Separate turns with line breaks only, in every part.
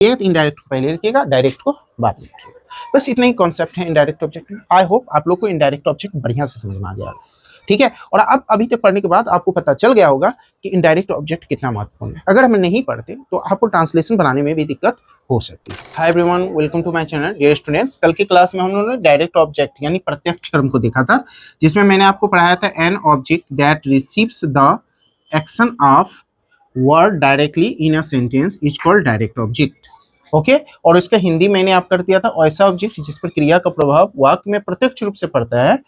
ये इनडायरेक्ट को पहले लिखिएगा, डायरेक्ट को बाद में लिखिएगा। बस इतना ही कॉन्सेप्ट है इनडायरेक्ट ऑब्जेक्ट में। आई होप आप लोग को इनडायरेक्ट ऑब्जेक्ट बढ़िया से समझ में आ गया, ठीक है। और अब अभी तक पढ़ने के बाद आपको पता चल गया होगा कि इनडायरेक्ट ऑब्जेक्ट कितना महत्वपूर्ण है। अगर हम नहीं पढ़ते तो आपको ट्रांसलेशन बनाने में भी दिक्कत हो सकती है। Hi everyone, welcome to my channel dear students. कल की क्लास में हम लोगों ने डायरेक्ट ऑब्जेक्ट यानी प्रत्यक्ष कर्म को देखा था, जिसमें मैंने आपको पढ़ाया था N object that receives the action of word directly in a sentence is called direct object. Okay, और इसका हिंदी मैंने आप कर दिया था, ऐसा ऑब्जेक्ट जिस पर क्रिया का प्रभाव वाक्य में प्रत्यक्ष रूप से पड़ती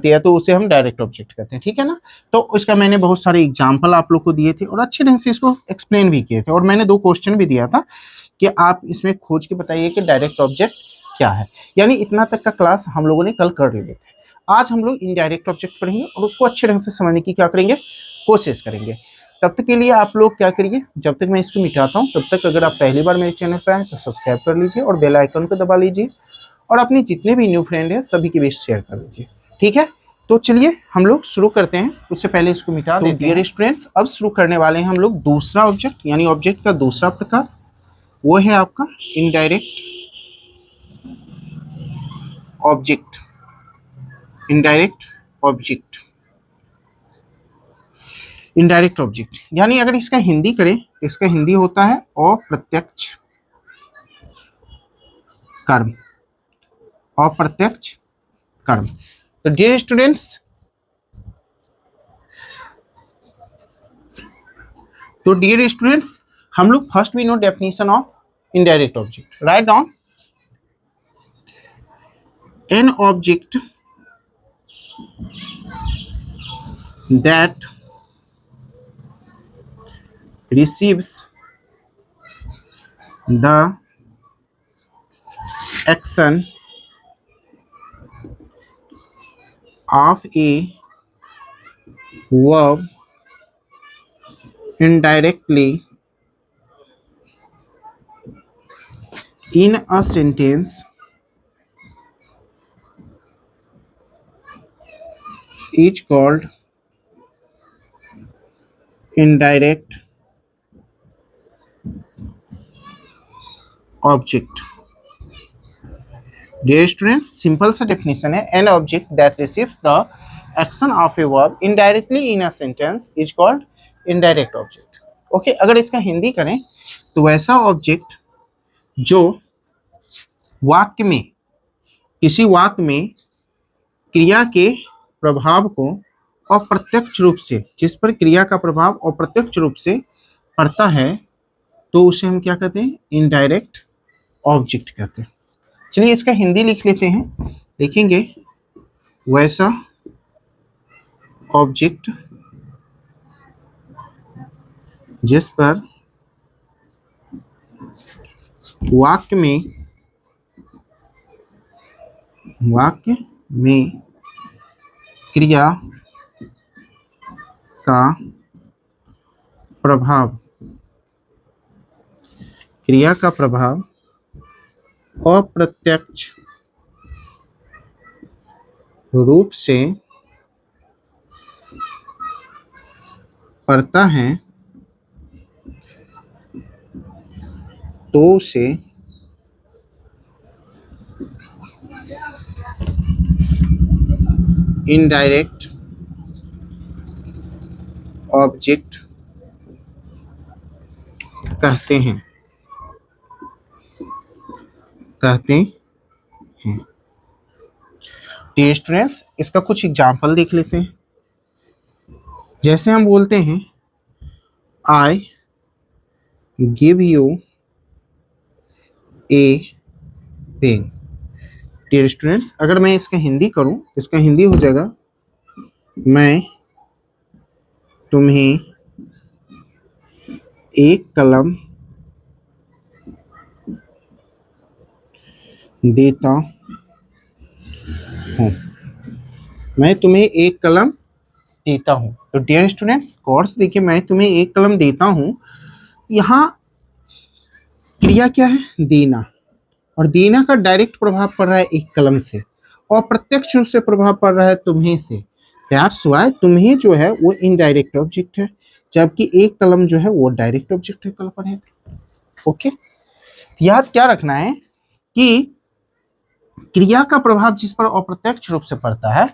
है तो उसे हम डायरेक्ट ऑब्जेक्ट कहते हैं, ठीक है ना। तो इसका मैंने बहुत सारे एग्जांपल आप लोग को दिए थे और अच्छे ढंग से इसको एक्सप्लेन भी किए थे, और मैंने 2 क्वेश्चन भी दिया था कि आप इसमें खोज के बताइए कि डायरेक्ट ऑब्जेक्ट क्या है। यानी इतना तक का क्लास हम लोगों ने कल कर लिए थे। आज हम लोग इनडायरेक्ट ऑब्जेक्ट पढ़ेंगे और उसको अच्छे ढंग से समझने की क्या करेंगे, कोशिश करेंगे। तब तक के लिए आप लोग क्या करिए, जब तक मैं इसको मिटाता हूँ तब तक अगर आप पहली बार मेरे चैनल पर आए तो सब्सक्राइब कर लीजिए और बेल आइकन को दबा लीजिए, और अपने जितने भी न्यू फ्रेंड हैं सभी के बीच शेयर कर लीजिए, ठीक है। तो चलिए हम लोग शुरू करते हैं, उससे पहले इसको मिटा देते हैं। डियर स्टूडेंट्स, अब शुरू करने वाले हैं हम लोग दूसरा ऑब्जेक्ट, यानी ऑब्जेक्ट का दूसरा प्रकार, वो है आपका indirect object. Indirect object, indirect object यानी अगर इसका हिंदी करें तो इसका हिंदी होता है अप्रत्यक्ष कर्म। अप्रत्यक्ष कर्म। तो डियर स्टूडेंट्स, हम लोग first we know definition of indirect object. Right down, an object that receives the action of a verb indirectly in a sentence is called indirect object। Dear students, simple सा definition है, an object that receives the action of a verb indirectly in a sentence is called indirect object. Okay, अगर इसका हिंदी करें तो वैसा object जो वाक्य में, किसी वाक्य में क्रिया के प्रभाव को अप्रत्यक्ष रूप से, जिस पर क्रिया का प्रभाव अप्रत्यक्ष रूप से पड़ता है तो उसे हम क्या कहते हैं, इनडायरेक्ट ऑब्जेक्ट कहते हैं। चलिए इसका हिंदी लिख लेते हैं, लिखेंगे वैसा ऑब्जेक्ट जिस पर वाक्य में क्रिया का प्रभाव अप्रत्यक्ष रूप से पड़ता है तो उसे इनडायरेक्ट ऑब्जेक्ट कहते हैं। डियर स्टूडेंट्स, इसका कुछ एग्जाम्पल देख लेते हैं। जैसे हम बोलते हैं I give you a pen. Dear students, अगर मैं इसका हिंदी करूं, इसका हिंदी हो जाएगा मैं तुम्हें एक कलम देता हूं। मैं तुम्हें एक कलम देता हूं। तो डियर स्टूडेंट्स, कोर्स देखिए, मैं तुम्हें एक कलम देता हूं, यहाँ क्रिया क्या है, देना, और देना का डायरेक्ट प्रभाव पड़ रहा है एक कलम से, और प्रत्यक्ष रूप से प्रभाव पड़ रहा है तुम्हें से। दैट्स व्हाई तुम्हें जो है वो इनडायरेक्ट ऑब्जेक्ट है, जबकि एक कलम जो है वो डायरेक्ट ऑब्जेक्ट है कल्पना है। ओके, याद क्या रखना है कि क्रिया का प्रभाव जिस पर अप्रत्यक्ष रूप से पड़ता है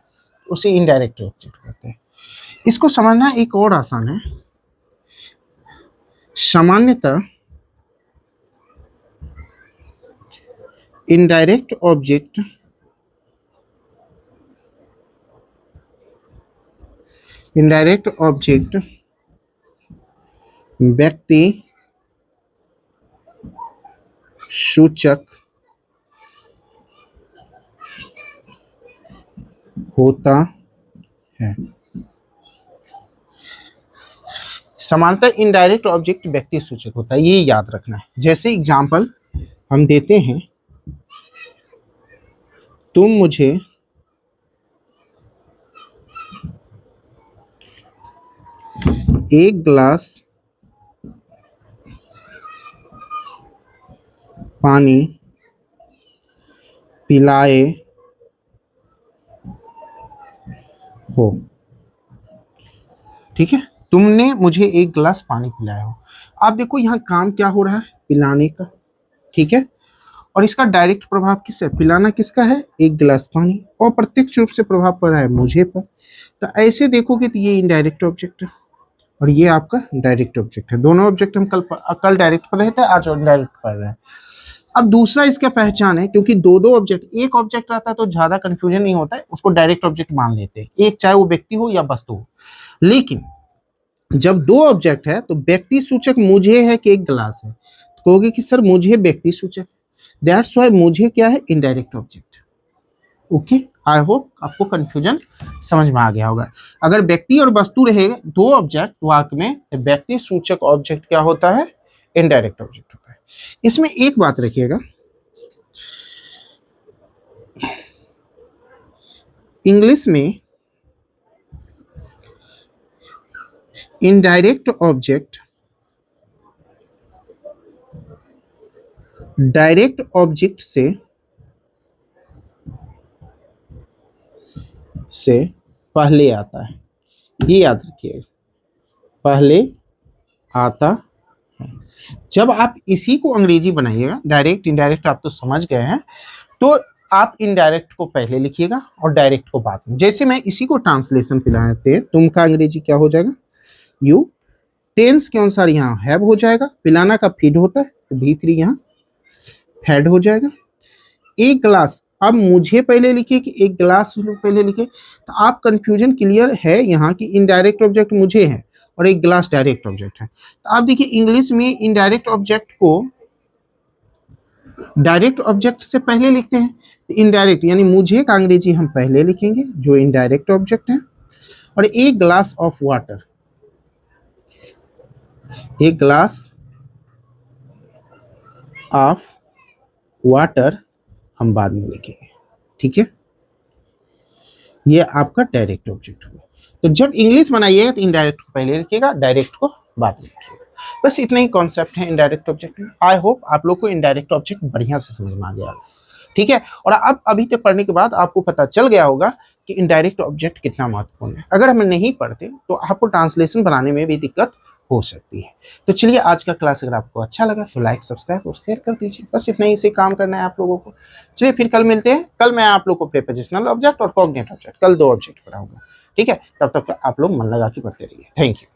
उसे इनडायरेक्ट ऑब्जेक्ट कहते हैं। इसको समझना एक और आसान है। सामान्यतः इनडायरेक्ट ऑब्जेक्ट व्यक्ति सूचक होता है। सामान्यतः इनडायरेक्ट ऑब्जेक्ट व्यक्ति सूचक होता है, ये याद रखना है। जैसे एग्जांपल हम देते हैं, तुम मुझे एक गिलास पानी पिलाए हो। ठीक है, तुमने मुझे एक गिलास पानी पिलाया हो। आप देखो यहाँ काम क्या हो रहा है, पिलाने का। ठीक है, और इसका डायरेक्ट प्रभाव किस है, पिलाना किसका है, एक गिलास पानी, और प्रत्यक्ष रूप से प्रभाव पड़ रहा है मुझे पर। तो ऐसे देखोगे तो ये इनडायरेक्ट ऑब्जेक्ट है और ये आपका डायरेक्ट ऑब्जेक्ट है। दोनों ऑब्जेक्ट हम कल डायरेक्ट पर रहे थे, आज इनडायरेक्ट पढ़ रहे हैं। अब दूसरा इसका पहचान है, क्योंकि दो ऑब्जेक्ट, एक ऑब्जेक्ट रहता है तो ज्यादा कंफ्यूजन नहीं होता है, उसको डायरेक्ट ऑब्जेक्ट मान लेते हैं, एक चाहे वो व्यक्ति हो या वस्तु हो। लेकिन जब दो ऑब्जेक्ट है तो व्यक्ति सूचक मुझे है कि एक गिलास है, तो कहोगे कि सर मुझे व्यक्ति सूचक, दैट्स व्हाई मुझे क्या है, indirect object. Okay, I hope आपको कंफ्यूजन समझ में आ गया होगा। अगर व्यक्ति और वस्तु रहे दो ऑब्जेक्ट वाक्य में, तो व्यक्ति सूचक ऑब्जेक्ट क्या होता है, इनडायरेक्ट ऑब्जेक्ट होता है। इसमें एक बात रखिएगा, इंग्लिश में इनडायरेक्ट ऑब्जेक्ट डायरेक्ट ऑब्जेक्ट से पहले आता है, ये याद रखिएगा, पहले आता है। जब आप इसी को अंग्रेजी बनाइएगा, डायरेक्ट इनडायरेक्ट आप तो समझ गए हैं, तो आप इनडायरेक्ट को पहले लिखिएगा और डायरेक्ट को बाद में। जैसे मैं इसी को ट्रांसलेशन पिलाते हैं, तुम का अंग्रेजी क्या हो जाएगा, यू, टेंस के अनुसार यहाँ हैव हो जाएगा, पिलाना का फीड होता है तो भी3 यहाँ फैड हो जाएगा। एक गिलास, अब मुझे पहले लिखिए कि एक गिलास पहले लिखे, तो आप कंफ्यूजन क्लियर है यहाँ कि इनडायरेक्ट ऑब्जेक्ट मुझे है और एक गिलास डायरेक्ट ऑब्जेक्ट है। तो आप देखिए इंग्लिश में इनडायरेक्ट ऑब्जेक्ट को डायरेक्ट ऑब्जेक्ट से पहले लिखते हैं, तो इनडायरेक्ट यानी मुझे का अंग्रेजी हम पहले लिखेंगे जो इनडायरेक्ट ऑब्जेक्ट है, और एक ग्लास ऑफ वाटर, एक ग्लास ऑफ वाटर हम बाद में लिखेंगे। ठीक है, ये आपका डायरेक्ट ऑब्जेक्ट हुआ। तो जब इंग्लिश बनाइएगा तो इनडायरेक्ट को पहले लिखिएगा, डायरेक्ट को बाद में लिखिएगा। बस इतना ही कॉन्सेप्ट है इनडायरेक्ट ऑब्जेक्ट में। आई होप आप लोग को इनडायरेक्ट ऑब्जेक्ट बढ़िया से समझ में आ गया। ठीक है, और अब अभी तक पढ़ने के बाद आपको पता चल गया होगा कि इनडायरेक्ट ऑब्जेक्ट कितना महत्वपूर्ण है। अगर हम नहीं पढ़ते तो आपको ट्रांसलेशन बनाने में भी दिक्कत हो सकती है। तो चलिए, आज का क्लास अगर आपको अच्छा लगा तो लाइक, सब्सक्राइब और शेयर कर दीजिए। बस इतना ही से काम करना है आप लोगों को। चलिए फिर कल मिलते हैं। कल मैं आप लोग को प्रीपोजिशनल ऑब्जेक्ट और कॉग्निट ऑब्जेक्ट, कल 2 ऑब्जेक्ट पढ़ाऊंगा। ठीक है, तब तक आप लोग मन लगा के पढ़ते रहिए। Thank you.